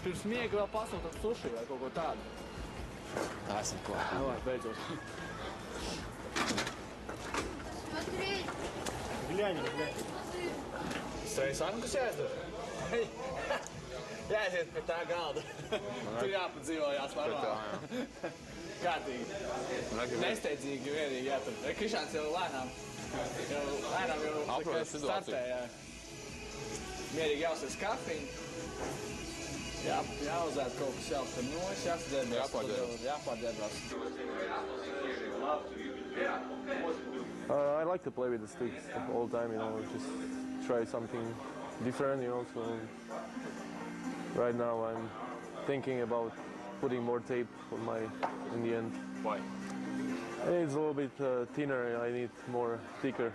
Pirms miega vēl pasūtāt suši vai kaut ko tādu. Tā esam klāt. Vai, beidzot. Глянь, глянь. Reiz Angus jāizdara? Jāiziet pie tā galda. Tur jāpadzīvojās normāli. Kārtīgi. Nesteidzīgi vienīgi jātur. Krišāns jau lēnām startē, jā. Mierīgi jāuzsver kafiju. Jāuzēd kaut kas jāuzsver nojas, jāsadzērbās. Jāpārdzērbās. I like to play with the sticks all the time, just try something different, so right now I'm thinking about putting more tape on in the end. Why? It's a little bit thinner, I need more thicker,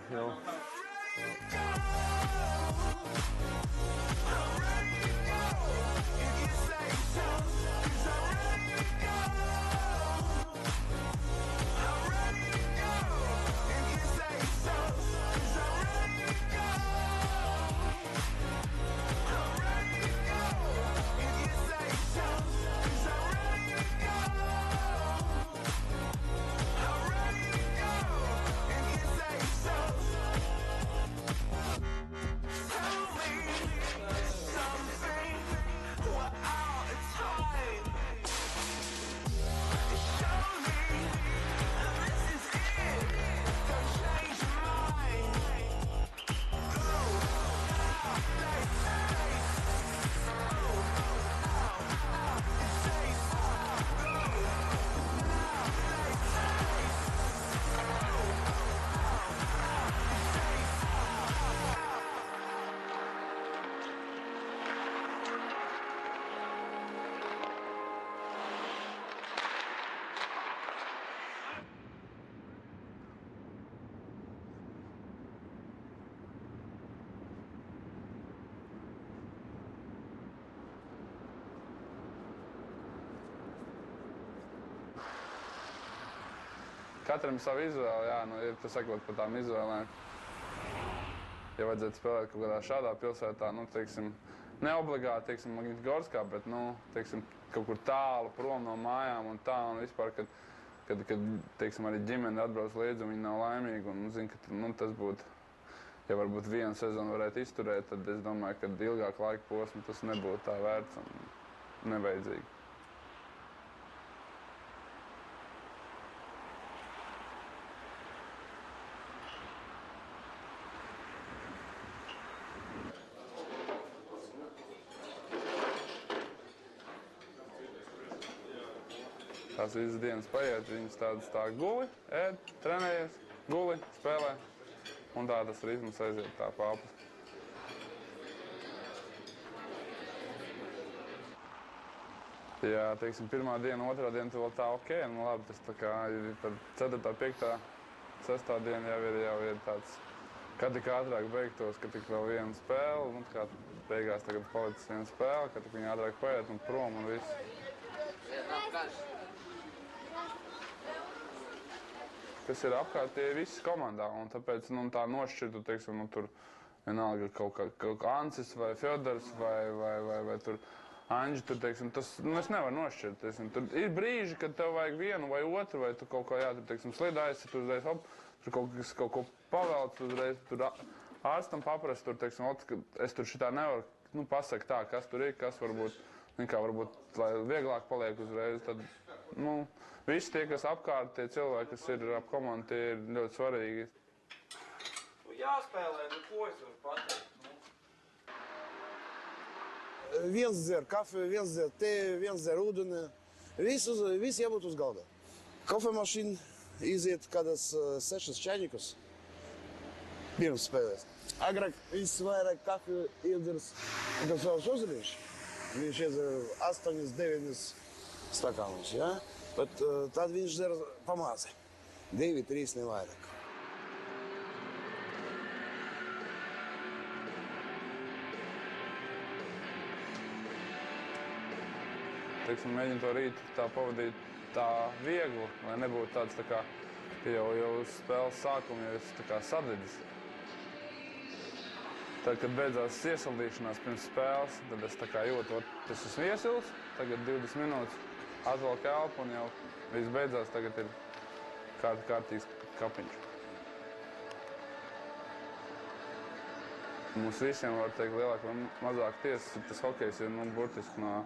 Katram savu izvēli, ja tu sakot par tām izvēlēm. Ja vajadzētu spēlēt kaut kādā šādā pilsētā, neobligāti, Magnitogorskā, bet, kaut kur tālu, prom no mājām un tā, un vispār, kad arī ģimene atbrauc līdzi un viņi nav laimīgi, un zina, ka tas būtu, ja varbūt vienu sezonu varētu izturēt, tad es domāju, ka ilgāk laika posmu tas nebūtu tā vērts un nevajadzīgi. Tās visas dienas paiet, viņas tādas guli, ēd, trenējies, guli, spēlē, un tā tas ritms aiziet tā pāpas. Jā, pirmā diena, otrā diena tu vēl tā ok, labi, tas tā kā par 4., 5., 6. diena jau ir tāds, kad tik ātrāk beigtos, ka tik vēl viena spēle, kā beigās tagad palicis viena spēle, ka tik viņa ātrāk paiet un prom un viss. Kas ir apkārt, tie visi komandā, un tāpēc tā nošķirtu, tur vienalga kaut kā Ancis vai Fjodors vai tur Anģi, tas es nevaru nošķirt. Tur ir brīži, kad tev vajag vienu vai otru, vai tu kaut kā, slidājies, tu uzreiz, tur kaut ko pavelc, uzreiz tur ārstam paprast, es tur šitā nevaru pasakt tā, kas tur ir, kas varbūt, lai vieglāk paliek uzreiz, tad, visi tie, kas apkārt, tie cilvēki, kas ir ap komandu, tie ir ļoti svarīgi. Jāspēlē, ko es varu pateikt? Viens dzer kafiju, viens dzer tēju, viens dzer ūdeni. Visi jābūt uz galda. Kafemašīna iziet kādas 6 čaļņikus pirms spēlēs. Agrāk viss vairāk kafiju iedzers, kad savus uzrīši. Viņš iedzer 8, 9 stakānus, ja? Bet tad viņš dzer pamāzi. 2, 3 nevairāk. Mēģinu to rītu tā pavadīt tā viegli, lai nebūtu tāds tā kā jau uz spēles sākuma, ja es tā kā sadedzis. Tad, kad beidzās iesildīšanās pirms spēles, tad es tā kā jūtu, tas esmu iesils, tagad 20 minūtes atvelk elpu un jau viss beidzās, tagad ir kārtīgs kapiņš. Mums visiem, var teikt, lielāk vai mazāk tiesas, tas hokejs ir burtiski no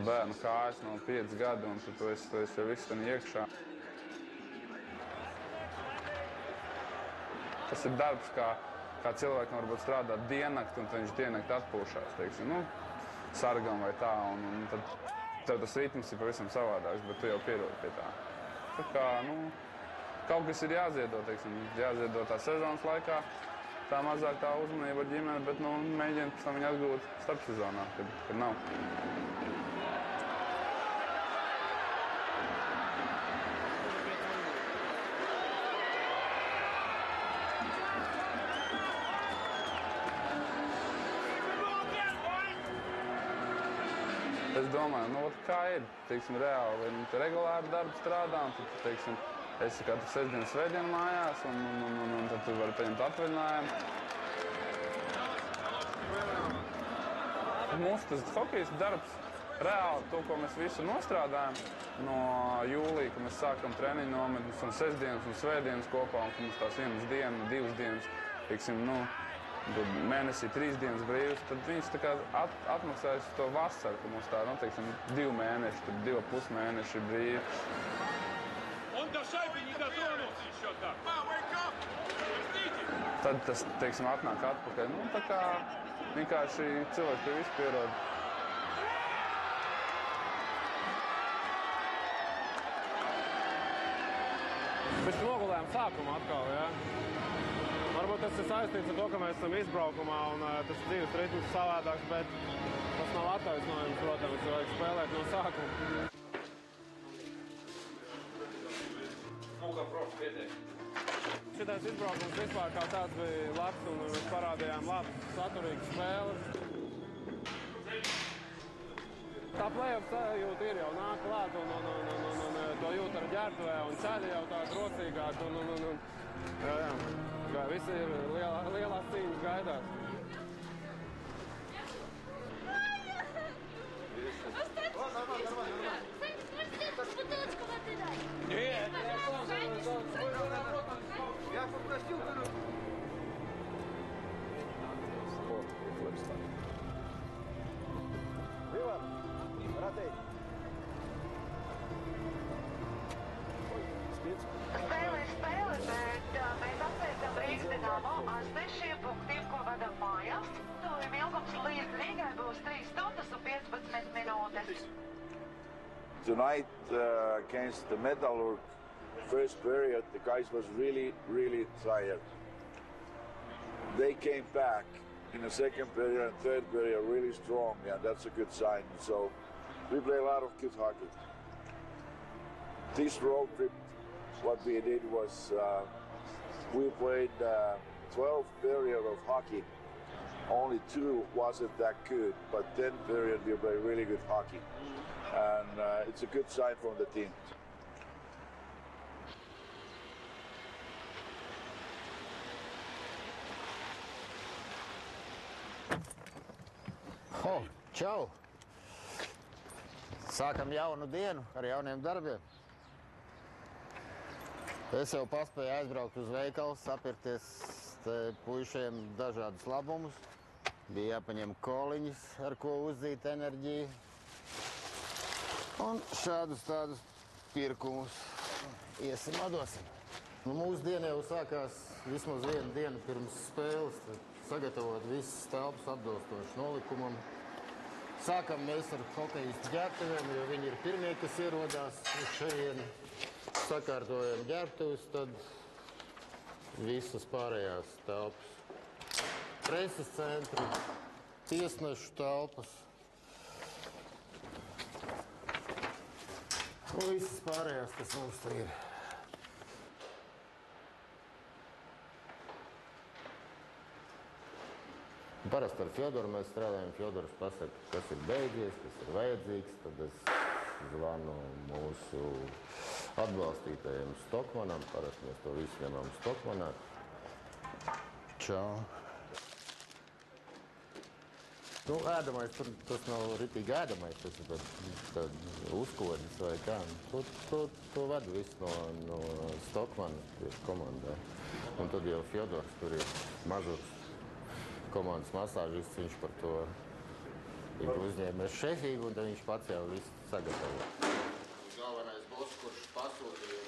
bērnu kājas, no 5 gadu, un tu esi jau viss ten iekšā. Tas ir darbs, kā cilvēkam varbūt strādā diennakti, un viņš diennakti atpūšās, teiksim, sargam vai tā, un tad tev tas ritms ir pavisam savādāks, bet tu jau pierodi pie tā. Tā kā, kaut kas ir jāziedo, teiksim, jāziedo tā sezonas laikā, tā mazāk tā uzmanība ar ģimeni, bet, mēģināt pēc tam viņu atgūt starpsezonā, kad nav. Es domāju, kā ir, teiksim, reāli, ja regulāri darbu strādā, un tad, teiksim, esi katru sestdienu, svētdienu mājās, un tad tu vari paņemt atvaļinājumu. Mums tas hokejs darbs, reāli to, ko mēs visu nostrādājam, no jūlija, kad mēs sākam treniņu nometnes un sestdienas un svētdienas kopā, un ka mums tās vienas dienas, 2 dienas, teiksim, mēnesī 3 dienas brīvs, tad viņš tā kā atmaksājas to vasaru, ka mums tā, teiksim, 2 mēneši, tad 2,5 mēneši brīvi. Tad tas, teiksim, atnāk atpakaļ. Tā kā vienkārši cilvēki pie visu pierod. Mēs nogulējām sākumu atkal, jā. Varbūt tas ir saistīts ar to, ka mēs esam izbraukumā un tas dzīves ritms savādāks, bet tas nav attaisnojums, protams, vajag spēlēt no sākuma. Šitais izbraukums vispār kā tāds bija labs un mēs parādījām labas, saturīgas spēles. Tā play-off sajūta ir jau nāk klāt un to jūt ar ģērbtuvē un ceļi jau tā drosīgāk un jā. Visi ir lielās cīņas gaidās. Spēle ir spēle, bet mēs apsveicam Rīgas Dinamo ar 6 punktiem, ko vadam mājās. Ilgums līdz Rīgai būs 3 stundas un 15 minūtes. Tonight against the Metalurg, first period, the guys was really, really tired. They came back in the second period and third period really strong, and that's a good sign. So we play a lot of good hockey. This road trip, what we did was we played 12 period of hockey. Only 2 wasn't that good, but 10 period we played really good hockey. And it's a good sign from the team. Čau! Sākam jaunu dienu ar jauniem darbiem. Es jau paspēju aizbraukt uz veikalu, sapirkties puišiem dažādus labumus. Bija jāpaņem koliņas, ar ko uzzīt enerģiju. Un šādus tādus pirkumus iesim atdosim. Mūsu diena jau sākās vismaz 1 dienu pirms spēles. Sagatavot visas telpas atbilstoši nolikumam. Sākam mēs ar hokejistu ģērbtuvēm, jo viņi ir pirmie, kas ierodās uz šejieni. Sakārtojam ģērbtuves, tad visas pārējās telpas. Preses centri, tiesnešu telpas. Un visas pārējās, kas mums tur ir. Parasti ar Fjodoru mēs strādājam. Fjodors pasaka, kas ir beidzies, kas ir vajadzīgs. Tad es zvanu mūsu atbalstītājiem Stokmanam. Parasti mēs to visu ņemam Stokmanā. Čau. Nu, ēdamais, tas nav ritīgi ēdamais, tas ir tad uzkodas vai kā. To vada visu no Stokmana komandai. Un tad jau Fjodors, tur ir mazurs komandas masāžists, viņš par to ir uzņēmies šefību, un tad viņš pats jau visu sagatavo. Galvenais boss, kurš pasūtīja,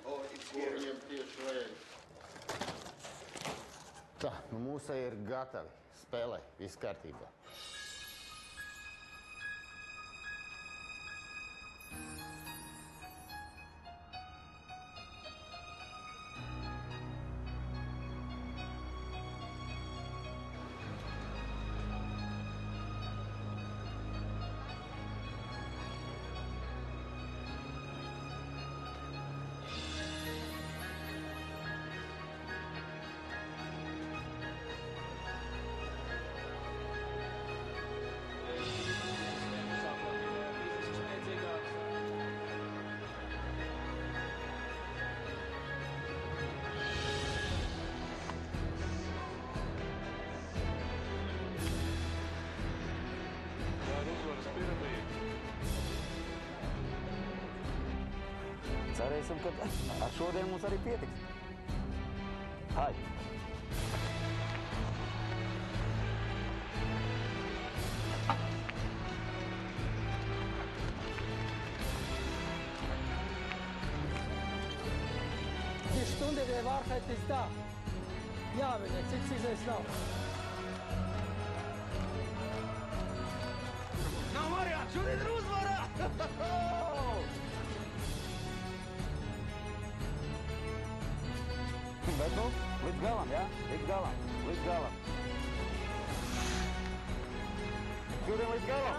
ko viņam tieši vajag. Tā, nu mūsai ir gatavi. Spēlē, viss kārtībā. Cerēsim, ka ar šodien mums arī pietiks. Hai! Die Stunde der Wahrheit ist da. Ja, wenn jetzt ist es noch. Nav variantu, šodien ir uzvara! Bet nu, līdz galam, jā? Līdz galam. Šodien līdz galam!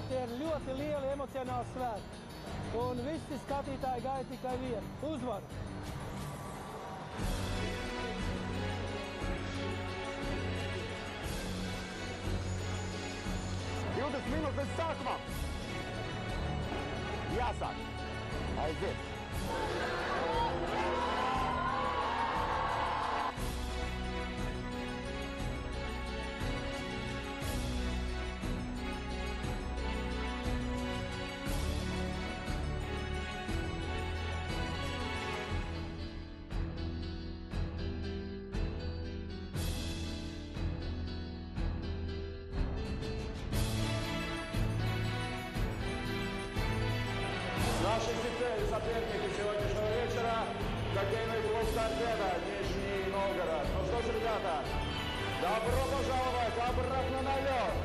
Tie ir ļoti lieli emocionāli svētki. Un visi skatītāji gaida tikai vienu – uzvaru. Minūtes līdz sākumam. Jāsāk. Aiziet. Наши соперники сегодняшнего вечера – хоккейный клуб «Торпедо», Нижний Новгород. Ну что ж, ребята, добро пожаловать обратно на лед!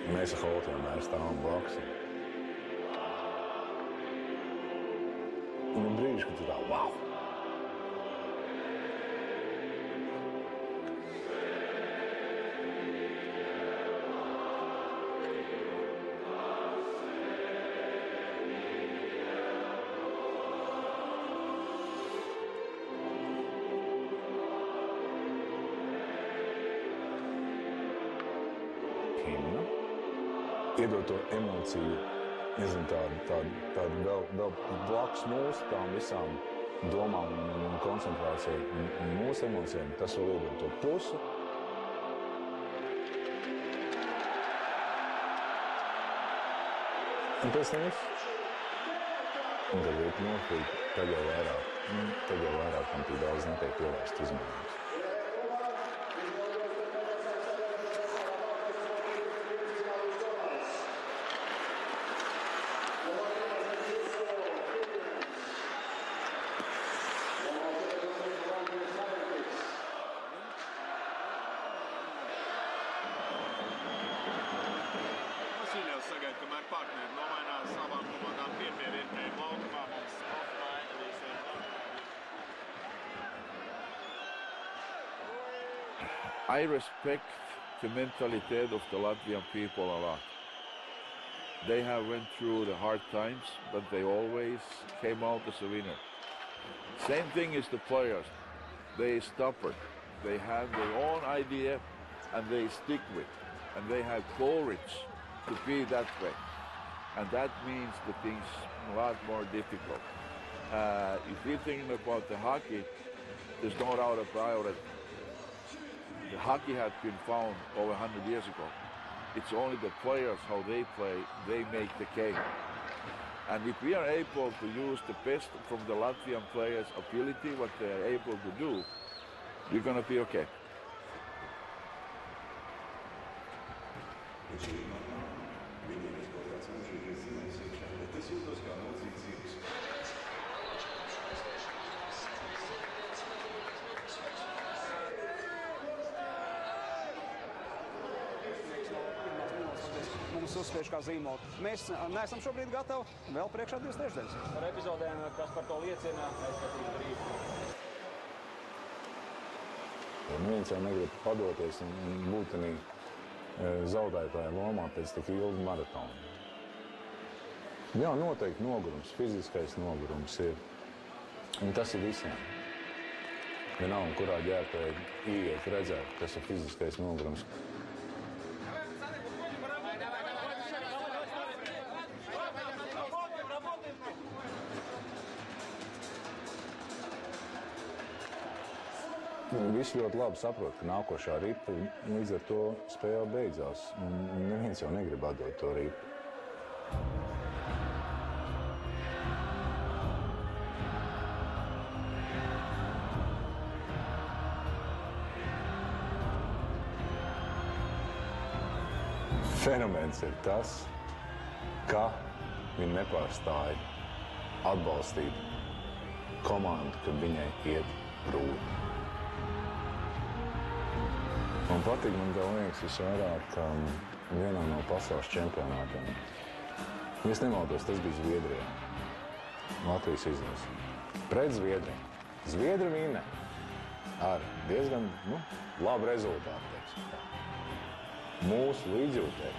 Mēs ar Holtu vienmēr stāvam blakus. Un ir brīži, kad tu tā, wow! Iedod to emociju, nezinu, tādu vēl blakus mūsu tām visām domām un koncentrācijai un mūsu emocijām. Tas vēl iedod to plusu. Un pēc tam viss. Un tad ir nofīt, tad jau vairāk tam tik daudz netiek pievērst uzmanības. I respect the mentality of the Latvian people a lot. They have went through the hard times, but they always came out as a winner. Same thing as the players. They stubborn. They have their own idea and they stick with. And they have courage to be that way. And that means the things a lot more difficult. If you're thinking about the hockey, there's no doubt about it. The hockey had been found over 100 years ago. It's only the players, how they play, they make the game. And if we are able to use the best from the Latvian players' ability, what they're able to do, we're going to be okay. Mums uzspiež kā zīmolu. Mēs neesam šobrīd gatavi. Vēl priekšā 2 trešdienas. Par epizodēm, kas par to liecina, es patīšu brīvi. Neviens jau negrib padoties un būtenī zaudētāja lomā pēc tik ilga maratona. Jā, noteikti nogurums, fiziskais nogurums ir. Un tas ir visiem. Vienalga, kurā ģērbtuvē ieiet redzēt, kas ir fiziskais nogurums. Visi ļoti labi saprot, ka nākošā ripa līdz ar to spēle beidzās. Neviens jau negrib atdot to ripu. Fenomens ir tas, ka viņi nepārstāja atbalstīt komandu, kad viņai iet grūti. Man patīk, man liekas, visvairāk vienā no pasaules čempionātiem. Es nemaldos, tas bija Zviedrijā. Latvijas izlase. Pret Zviedriju. Zviedri vinē ar diezgan labu rezultātu, teiksim tā. Mūsu līdzjūtēji,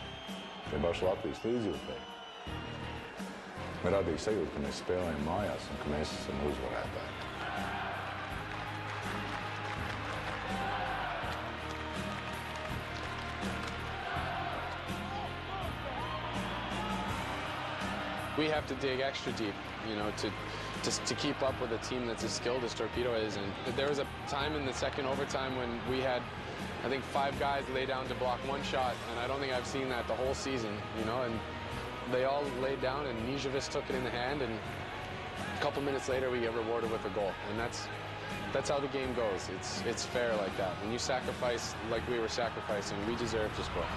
tie paši Latvijas līdzjūtēji, radīja sajūtu, ka mēs spēlējam mājās un ka mēs esam uzvarētāji. We have to dig extra deep, to keep up with a team that's as skilled as Torpedo is. And there was a time in the second overtime when we had, I think, 5 guys lay down to block 1 shot, and I don't think I've seen that the whole season, and they all laid down, and Niževic took it in the hand, and a couple minutes later we get rewarded with a goal. And that's how the game goes. It's fair like that. When you sacrifice like we were sacrificing, we deserve to score.